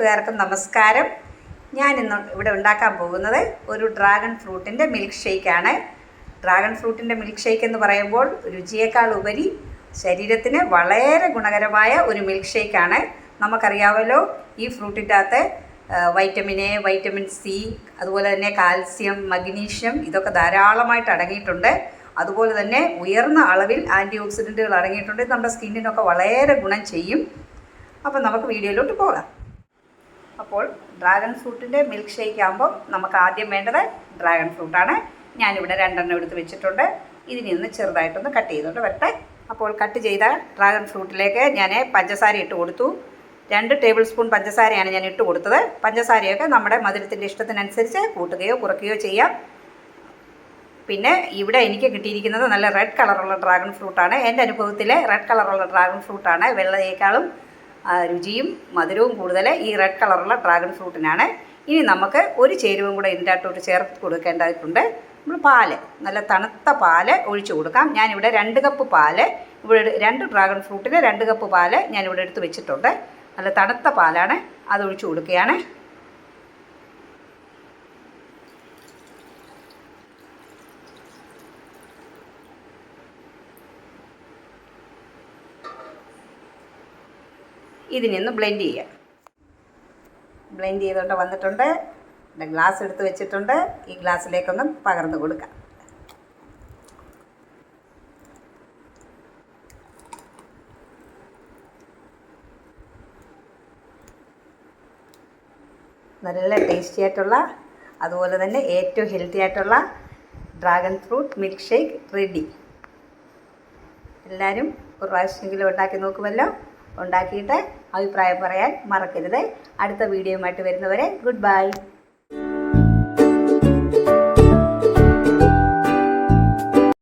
കൂട്ടുകാർക്കും നമസ്കാരം. ഞാൻ ഇന്ന് ഇവിടെ ഉണ്ടാക്കാൻ പോകുന്നത് ഒരു ഡ്രാഗൺ ഫ്രൂട്ടിൻ്റെ മിൽക്ക് ഷേക്കാണ്. ഡ്രാഗൺ ഫ്രൂട്ടിൻ്റെ മിൽക്ക് ഷേക്ക് എന്ന് പറയുമ്പോൾ രുചിയേക്കാൾ ഉപരി ശരീരത്തിന് വളരെ ഗുണകരമായ ഒരു മിൽക്ക് ഷേക്കാണ്. നമുക്കറിയാമല്ലോ, ഈ ഫ്രൂട്ടിൻ്റെ അകത്ത് വൈറ്റമിൻ എ, വൈറ്റമിൻ സി, അതുപോലെ തന്നെ കാൽസ്യം, മഗ്നീഷ്യം ഇതൊക്കെ ധാരാളമായിട്ട് അടങ്ങിയിട്ടുണ്ട്. അതുപോലെ തന്നെ ഉയർന്ന അളവിൽ ആൻറ്റി ഓക്സിഡൻറ്റുകൾ അടങ്ങിയിട്ടുണ്ട്. നമ്മുടെ സ്കിന്നിനൊക്കെ വളരെ ഗുണം ചെയ്യും. അപ്പോൾ നമുക്ക് വീഡിയോയിലോട്ട് പോകാം. അപ്പോൾ ഡ്രാഗൺ ഫ്രൂട്ടിൻ്റെ മിൽക്ക് ഷേക്ക് ആകുമ്പോൾ നമുക്ക് ആദ്യം വേണ്ടത് ഡ്രാഗൺ ഫ്രൂട്ടാണ്. ഞാനിവിടെ 2 എണ്ണം എടുത്ത് വെച്ചിട്ടുണ്ട്. ഇതിനെ ഒന്ന് ചെറുതായിട്ടൊന്ന് കട്ട് ചെയ്തുകൊണ്ട് വരട്ടെ. അപ്പോൾ കട്ട് ചെയ്ത ഡ്രാഗൺ ഫ്രൂട്ടിലേക്ക് ഞാൻ പഞ്ചസാര ഇട്ട് കൊടുത്തു. 2 ടേബിൾ സ്പൂൺ പഞ്ചസാരയാണ് ഞാൻ ഇട്ട് കൊടുത്തത്. പഞ്ചസാരയൊക്കെ നമ്മുടെ മധുരത്തിൻ്റെ ഇഷ്ടത്തിനനുസരിച്ച് കൂട്ടുകയോ കുറയ്ക്കുകയോ ചെയ്യാം. പിന്നെ ഇവിടെ എനിക്ക് കിട്ടിയിരിക്കുന്നത് നല്ല റെഡ് കളറുള്ള ഡ്രാഗൺ ഫ്രൂട്ടാണ്. എൻ്റെ അനുഭവത്തിൽ റെഡ് കളറുള്ള ഡ്രാഗൺ ഫ്രൂട്ടാണ് വെള്ളയേക്കാളും രുചിയും മധുരവും കൂടുതൽ ഈ റെഡ് കളറുള്ള ഡ്രാഗൺ ഫ്രൂട്ടിനാണ്. ഇനി നമുക്ക് ഒരു ചേരുവയും കൂടെ ഇതിൻ്റെ അകത്തോട്ട് ചേർത്ത് കൊടുക്കേണ്ടതായിട്ടുണ്ട്. നമ്മൾ പാല്, നല്ല തണുത്ത പാല് ഒഴിച്ചു കൊടുക്കാം. ഞാനിവിടെ 2 കപ്പ് പാല്, ഇവിടെ 2 ഡ്രാഗൺ ഫ്രൂട്ടിന് 2 കപ്പ് പാല് ഞാനിവിടെ എടുത്ത് വെച്ചിട്ടുണ്ട്. നല്ല തണുത്ത പാലാണ്, അത് ഒഴിച്ചു കൊടുക്കുകയാണ്. ഇതിനൊന്ന് ബ്ലെൻഡ് ചെയ്യാം. ബ്ലെൻഡ് ചെയ്തുകൊണ്ട് വന്നിട്ടുണ്ട്. ഗ്ലാസ് എടുത്ത് വെച്ചിട്ടുണ്ട്. ഈ ഗ്ലാസ്സിലേക്കൊന്ന് പകർന്നു കൊടുക്കാം. നല്ല ടേസ്റ്റി ആയിട്ടുള്ള, അതുപോലെ തന്നെ ഏറ്റവും ഹെൽത്തി ആയിട്ടുള്ള dragon fruit milk shake ready. എല്ലാവരും ഒരു പ്രാവശ്യമെങ്കിലും ഉണ്ടാക്കി നോക്കുമല്ലോ. ഉണ്ടാക്കിയിട്ട് അഭിപ്രായം പറയാൻ മറക്കരുത്. അടുത്ത വീഡിയോയുമായിട്ട് വരുന്നവരെ ഗുഡ് ബൈ.